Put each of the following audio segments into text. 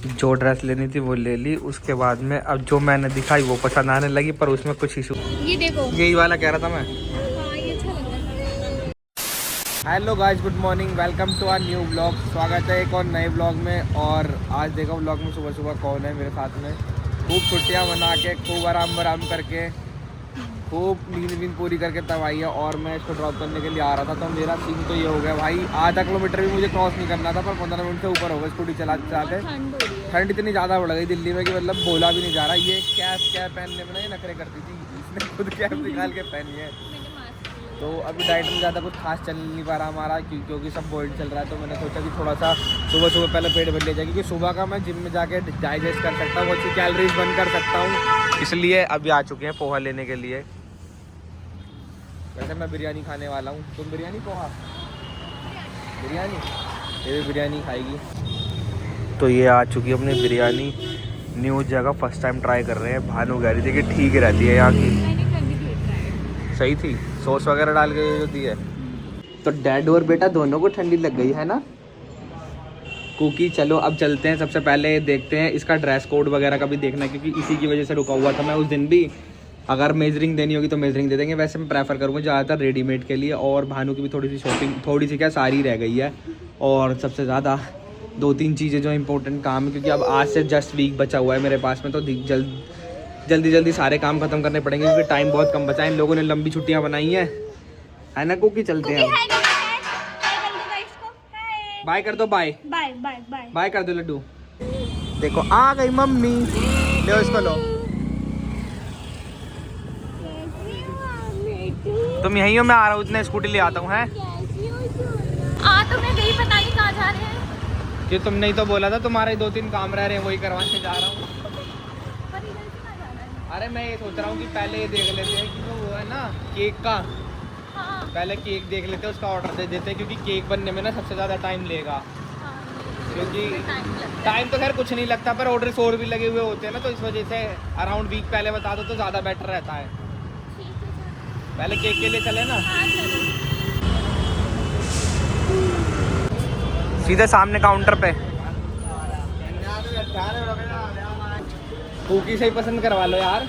जो ड्रेस लेनी थी वो ले ली। उसके बाद में अब जो मैंने दिखाई वो पसंद आने लगी, पर उसमें कुछ इशू। ये देखो, यही वाला कह रहा था मैं। हाँ ये अच्छा लग रहा है। Hello guys, good morning, welcome to our new blog. स्वागत है एक और नए ब्लॉग में। और आज देखो ब्लॉग में सुबह सुबह कौन है मेरे साथ में। खूब छुट्टियां मना के, खूब आराम करके, खूब नींद पूरी करके तब आई है। और मैं इसको ड्रॉप करने के लिए आ रहा था, तो मेरा सीन तो ये हो गया भाई, आधा किलोमीटर भी मुझे क्रॉस नहीं करना था, पर 15 मिनट से ऊपर हो गया स्कूटी चलाते चलाते। ठंड हो रही है। ठंड इतनी ज़्यादा बढ़ गई दिल्ली में कि मतलब बोला भी नहीं जा रहा। ये कैप पहनने में ना ये नखरे करती थी, इसने खुद कैप निकाल के पहनी है। मैंने मास्क लिया। तो अभी डाइट में ज़्यादा कुछ खास चल नहीं पा रहा हमारा, क्योंकि सब बॉइल्ड चल रहा है। तो मैंने सोचा कि थोड़ा सा सुबह पहले पेट भर लिया जाए, क्योंकि सुबह का मैं जिम में जाके डाइजेस्ट कर सकता हूँ, अच्छी कैलोरीज बर्न कर सकता हूँ। इसलिए अभी आ चुके हैं पोहा लेने के लिए। वैसे मैं बिरयानी खाने वाला हूँ। तुम बिरयानी पोहा बिरयानी, ये भी बिरयानी खाएगी। तो ये आ चुकी है अपनी बिरयानी। न्यू जगह फर्स्ट टाइम ट्राई कर रहे हैं। भानु कह रही थी कि ठीक रहती है यहाँ की। मैंने कभी भी ट्राई। सही थी, सॉस वगैरह डाल के जो दी है। तो डैड और बेटा दोनों को ठंडी लग गई है ना कुकी। चलो अब चलते हैं। सबसे पहले देखते हैं इसका ड्रेस कोड वगैरह का भी देखना है, क्योंकि इसी की वजह से रुका हुआ था मैं उस दिन भी। अगर मेजरिंग देनी होगी तो मेजरिंग दे देंगे। वैसे मैं प्रेफर करूँगा ज़्यादातर रेडीमेड के लिए। और भानु की भी थोड़ी सी शॉपिंग, थोड़ी सी क्या सारी रह गई है। और सबसे ज़्यादा 2-3 चीज़ें जो इंपॉर्टेंट काम है, क्योंकि अब आज से जस्ट वीक बचा हुआ है मेरे पास में। तो जल्दी सारे काम खत्म करने पड़ेंगे, क्योंकि टाइम बहुत कम बचा है। इन लोगों ने लंबी छुट्टियाँ बनाई हैं, है ना कुकी। चलते हैं बाय कर दो, bye bye bye bye bye कर दो लड्डू। देखो आ गई मम्मी, लो इसको लो। तुम यहीं हो, मैं आ रहा हूँ, इतने स्कूटी ले आता हूँ। है तो मैं गई, पता नहीं कहाँ जा रहे हैं। कि तुमने ही तो बोला था तुम्हारे 2-3 काम रह रहे हैं, वही करवाने जा रहा हूँ। पर इधर से कहाँ जाना है? अरे मैं ये सोच रहा हूँ कि पहले ये देख लेते हैं कि वो है ना केक का। हाँ पहले केक देख लेते हैं, उसका ऑर्डर दे देते हैं, क्योंकि केक बनने में ना सबसे ज़्यादा टाइम लेगा। हाँ, क्योंकि टाइम लगता है। टाइम तो खैर कुछ नहीं लगता, पर ऑर्डर 4 भी लगे हुए होते हैं ना, तो इस वजह से अराउंड वीक पहले बता दो तो ज़्यादा बेटर रहता है। ठीक है, चलो। पहले केक के लिए चले ना। हाँ, चलो। सीधे सामने काउंटर पे। कुकी से ही पसंद करवा लो यार।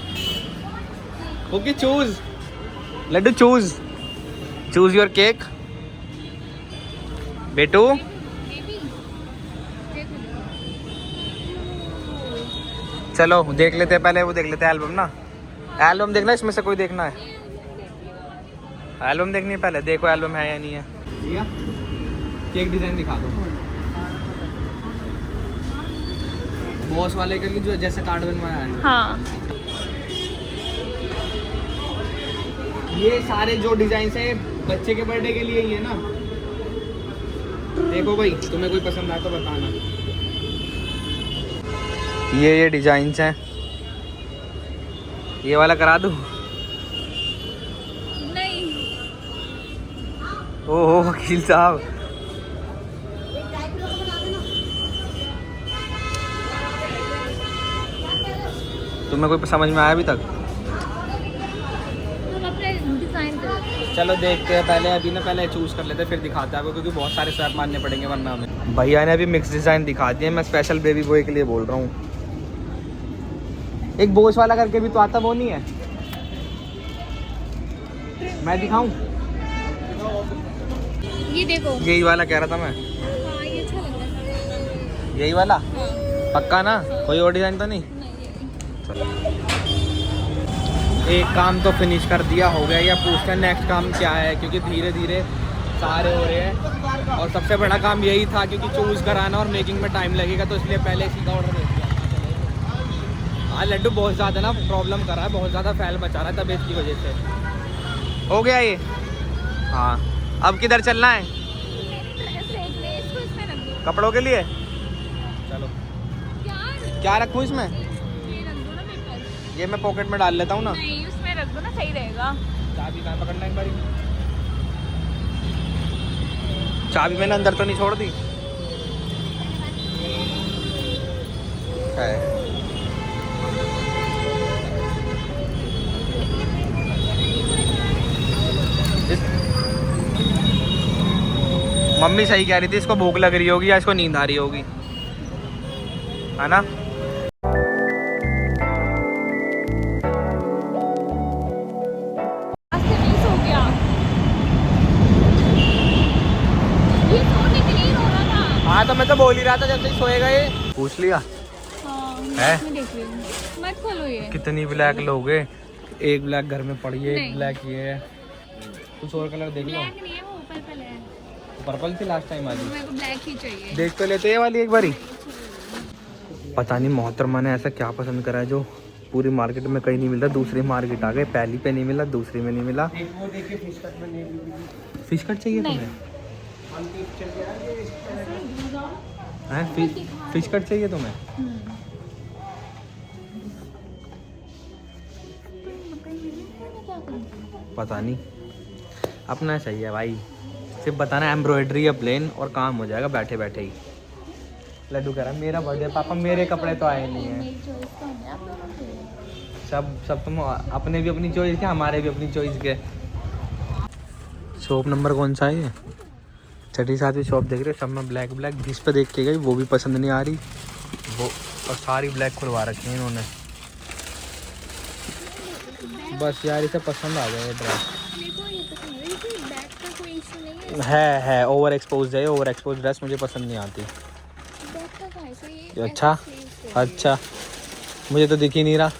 Cookie choose, laddu choose your cake. बेटू बेबी, देखो। चलो देख लेते हैं, पहले वो देख लेते हैं एल्बम ना। एल्बम देखना, इसमें से कोई देखना है। एल्बम देखनी है पहले, देखो एल्बम है या नहीं है। केक डिजाइन दिखा दो। बॉस वाले के लिए जो जैसे कार्ड बनवाया है। हाँ, ये सारे जो डिजाइन है बच्चे के बर्थडे के लिए ही है ना। देखो भाई, तुम्हें कोई पसंद आया तो बताना। ये डिजाइन्स हैं। ये वाला करा दूं? नहीं। ओहो वकील साहब। तुम्हें कोई समझ में आया अभी तक? तुम अपने डिजाइन करो। चलो देखते हैं पहले, अभी ना पहले चूज कर लेते हैं, फिर दिखाते हैं आपको, क्योंकि बहुत सारे स्वैप मारने पड़ेंगे वरना हमें। भैया ने अभी मिक्स डिजाइन दिखा दिए। मैं स्पेशल बेबी बॉय के लिए बोल रहा हूँ। एक बोस वाला करके भी तो आता, वो नहीं है? मैं दिखाऊं? ये देखो। यही वाला कह रहा था मैं। हाँ, ये अच्छा लग रहा है। यही वाला हाँ, पक्का ना? कोई और डिजाइन तो नहीं? चलो एक काम तो फिनिश कर दिया, हो गया। या पूछते हैं नेक्स्ट काम क्या है, क्योंकि धीरे धीरे सारे हो रहे हैं। और सबसे बड़ा काम यही था, क्योंकि चूज़ कराना और मेकिंग में टाइम लगेगा, तो इसलिए पहले इसी का ऑर्डर दे दिया। हाँ लड्डू बहुत ज़्यादा ना प्रॉब्लम कर रहा है, बहुत ज़्यादा फैल मचा रहा है तबीयत की वजह से। हो गया ये? हाँ, अब किधर चलना है? इसको इसमें रख दो। कपड़ों के लिए। चलो यार, क्या रखूँ इसमें? ये रख दो ना मेरे पास। ये मैं पॉकेट में डाल लेता हूँ ना। नहीं, उसमें रख दो ना, सही रहेगा। चाबी कहाँ पकड़ना एक बारी? चाबी मैंने अंदर तो नहीं छोड़ दी है। मम्मी सही कह रही थी, इसको भूख लग रही होगी या इसको नींद आ रही होगी। है ना। रास्ते में ही सो गया। ये सोने के लिए रो रहा था। हाँ तो मैं तो बोल ही रहा था जब से ही सोएगा ये। पूछ लिया हाँ, है? मैं देख रही हूँ। मत खोलो ये। कितनी ब्लैक लोगे, एक ब्लैक घर में पड़ी है, एक नहीं। ब्लैक ये है, कुछ और कलर देख लो। ब्लैक नहीं है, वो पर्पल है। पर्पल थी लास्ट टाइम वाली, मेरे को ब्लैक ही चाहिए। देख तो लेते ये वाली एक बारी। पता नहीं मोहतरमा ने ऐसा क्या पसंद करा है जो पूरी मार्केट में कहीं नहीं मिल रहा। दूसरी मार्केट आ गए, पहली पे नहीं मिला, दूसरी में नहीं मिला। फिश कट चाहिए तुम्हें? फिश कट चाहिए तुम्हें? पता नहीं, अपना चाहिए भाई। सिर्फ बताना एम्ब्रॉयडरी या प्लेन और काम हो जाएगा बैठे बैठे ही। लड्डू कह रहा मेरा बर्थडे पापा, मेरे कपड़े तो आए नहीं हैं। सब तुम अपने भी अपनी चॉइस के, हमारे भी अपनी चॉइस के। शॉप नंबर कौन सा है ये? 6वीं शॉप देख रहे हो, सब में ब्लैक ब्लैक। जिस पे देख के गई वो भी पसंद नहीं आ रही वो, और सारी ब्लैक खुलवा रखी है इन्होंने। बस यार इसे पसंद आ गया ये ड्रेस। है ओवर एक्सपोज है, ओवर एक्सपोज ड्रेस मुझे पसंद नहीं आती। अच्छा मुझे तो दिख ही नहीं रहा।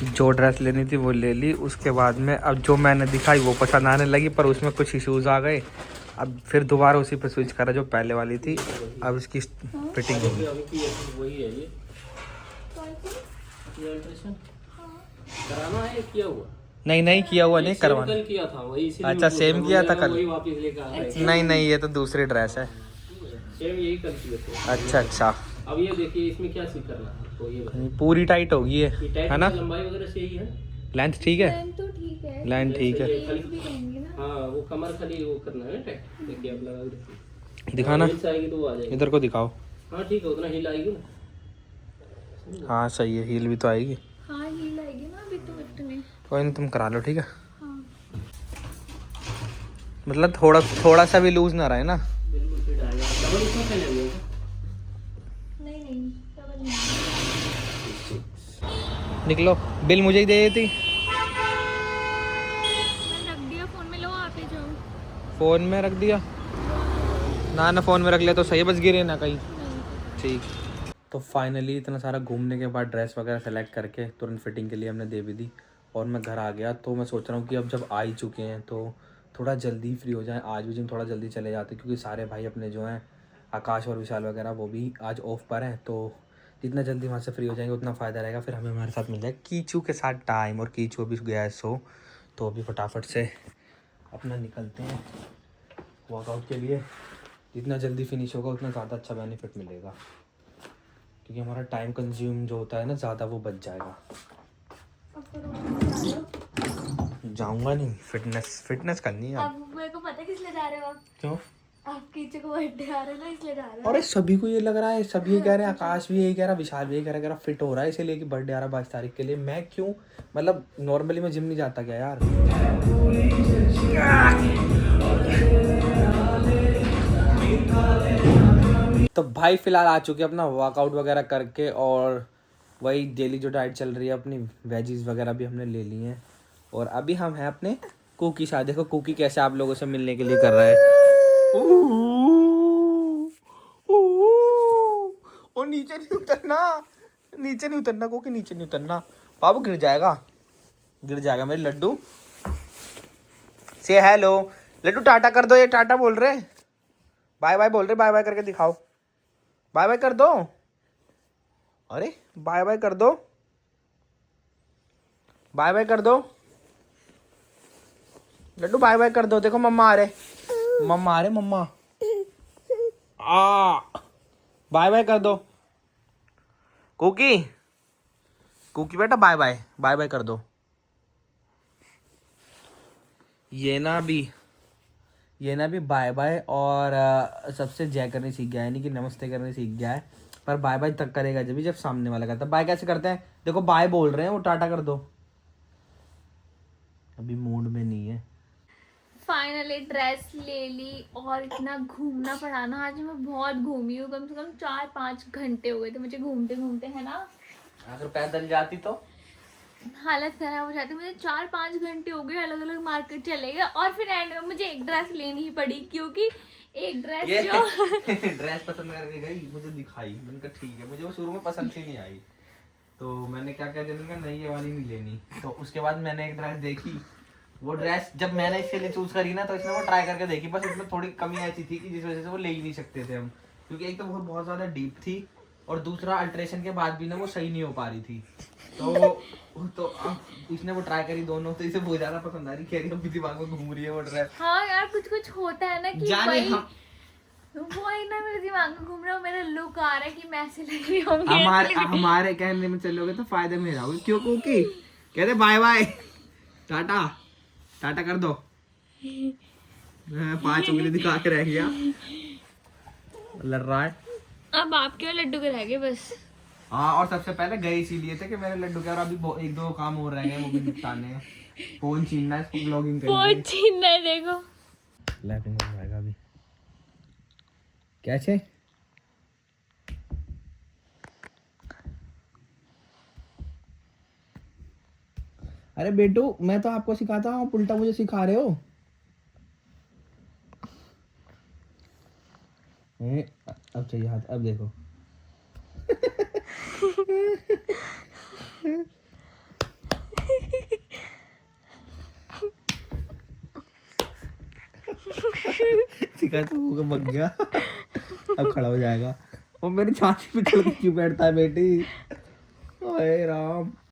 जो ड्रेस लेनी थी वो ले ली, उसके बाद में अब जो मैंने दिखाई वो पसंद आने लगी, पर उसमें कुछ इश्यूज आ गए। अब फिर दोबारा उसी पे स्विच करा जो पहले वाली थी। अब इसकी फिटिंग होगी। नहीं किया हुआ नहीं, करवाना किया था वही। अच्छा सेम किया था कल? नहीं ये तो दूसरी ड्रेस है। यही अच्छा अब ये देखिए इसमें क्या सीख करना है तो ये पूरी टाइट होगी है ना? लंबाई वगैरह सही है, लेंथ ठीक है, लेंथ ठीक है। हाँ वो कमर खाली वो करना है टाइट। देखिए आप लगा के दिखाना, तो वो आ जाएगी। इधर को दिखाओ। हाँ ठीक है, उतना हील आएगी ना। हाँ सही है, हील भी तो आएगी। हाँ हील आएगी ना अभी तो इतने। कोई नहीं, तुम करा लो ठीक है। हाँ। मतलब थोड़ा सा भी लूज ना रहे ना। बिल्कुल फिट आएगा। डबल इसमें पहले हुआ नहीं डबल नहीं। निकलो, बिल मुझे ही दे देती। मैंने रख दिया फोन में, लो आप ही जाओ। फोन में रख दिया ना फोन में रख लिया तो सही, बस गिरे ना कहीं। ठीक। तो फाइनली इतना सारा घूमने के बाद ड्रेस वगैरह सेलेक्ट करके तुरंत फिटिंग के लिए हमने दे भी दी और मैं घर आ गया। तो मैं सोच रहा हूँ कि अब जब आ ही चुके हैं तो थोड़ा जल्दी फ्री हो जाएं। आज भी जिम थोड़ा जल्दी चले जाते क्योंकि सारे भाई अपने जो हैं आकाश और विशाल वगैरह वो भी आज ऑफ पर हैं। तो जितना जल्दी वहाँ से फ्री हो जाएंगे उतना फ़ायदा रहेगा। फिर हमें हमारे साथ मिल जाए कीचू के साथ टाइम, और कीचू अभी गया है सो। तो अभी फटाफट से अपना निकलते हैं वर्कआउट के लिए। जितना जल्दी फिनिश होगा उतना ज़्यादा अच्छा बेनिफिट मिलेगा क्योंकि हमारा टाइम कंज्यूम जो होता है ना ज़्यादा वो बच जाएगा। जाऊंगा नहीं, फिटनेस करनी है। अब मेरे को पता है किस लिए जा रहे हो आप? क्यों? आपके कीचू को बर्थडे आ रहा है ना, इसलिए जा रहे हो। अरे सभी को ये लग रहा है, सभी ये कह रहे हैं, आकाश भी यही कह रहा है, विशाल भी यही कह रहा है फिट हो रहा है इसीलिए कि बर्थडे आ रहा है 22 तारीख के लिए। मैं क्यों, मतलब नॉर्मली मैं जिम नहीं जाता क्या यार। तो भाई फिलहाल आ चुके अपना वर्कआउट वगैरह करके, और वही डेली जो डाइट चल रही है अपनी, वेजीज वगैरह भी हमने ले ली हैं। और अभी हम हैं अपने कुकी साथ। देखो कुकी कैसे आप लोगों से मिलने के लिए कर रहा है। और नीचे नहीं उतरना कुकी, नीचे नहीं उतरना बाबू, गिर जाएगा मेरे लड्डू। से हेलो लड्डू, टाटा कर दो। ये टाटा बोल रहे, बाय बाय बोल रहे, बाय बाय करके दिखाओ, बाय बाय कर दो। अरे बाय बाय कर दो, बाय बाय कर दो लड्डू, बाय बाय कर दो। देखो मम्मा आ रहे मम्मा बाय बाय कर दो। कुकी बेटा बाय बाय कर दो। ये ना भी बाय बाय और सबसे जय करने सीख गया है, यानी कि नमस्ते करने सीख गया है। पर बाय बाय तक करेगा जब सामने वाला करता है। बाय कैसे करते हैं देखो, बाय बोल रहे हैं वो, टाटा कर दो। अभी मूड में नहीं है। फाइनली ड्रेस ले ली और इतना घूमना पड़ा ना। आज मैं बहुत घूमी हूँ, कम से कम 4-5 घंटे हो गए थे मुझे घूमते घूमते, है ना। अगर पैदल जाती तो हालत खराब हो जाती। मुझे 4-5 घंटे हो गए, अलग अलग मार्केट चले गए और फिर एंड में मुझे एक ड्रेस लेनी ही पड़ी, क्योंकि एक ड्रेस जो ड्रेस पसंद करके गई, मुझे दिखाई, मैंने कहा ठीक है, मुझे वो शुरू में पसंद ही नहीं आई, तो मैंने क्या क्या मैंने कहा नहीं ये वाली नहीं लेनी। तो उसके बाद मैंने एक ड्रेस देखी, वो ड्रेस जब मैंने इसके लिए चूज करी ना तो इसने वो ट्राई करके देखी, बस इसमें थोड़ी कमी ऐसी थी कि जिस वजह से वो ले ही नहीं सकते थे हम, क्योंकि एक तो वो बहुत ज़्यादा डीप थी और दूसरा अल्ट्रेशन के बाद भी ना वो सही नहीं हो पा रही थी। तो अब इसने वो ट्राई करी दोनों, तो इसे बहुत ज़्यादा पसंद आ रही, कह रही अभी दिमाग में घूम रही है वो ड्रेस। हाँ यार, कुछ कुछ होता है ना कि भाई वही ना मेरे दिमाग में घूम रहा है, मेरा लुक आ रहा है कि मैं ऐसे लग रही होंगी। हमारे कहने में चलोगे तो फायदे में रहोगे, क्यों? क्योंकि कहते बाय बाय टाटा टाटा कर दो, 5 उंगली दिखा के रह गया, लड़ रहा है। अब आपके लड्डू के रह गए बस। हाँ, और सबसे पहले गए इसीलिए थे कि मेरे लड्डू के और अभी 1-2 काम हो रहे हैं, वो भी निपटाने हैं। फोन छीनना है, इसकी ब्लॉगिंग करनी है, फोन छीनना है, देखो लैपिंग हो जाएगा अभी। कैसे अरे बेटू, मैं तो आपको सिखाता हूँ, उल्टा मुझे सिखा रहे हो। अब चाहिए हाथ, अब देखो। सिखा तो होगा, बग गया, अब खड़ा हो जाएगा। वो मेरी छाती पे चढ़ के क्यों बैठता है बेटी? ओए राम।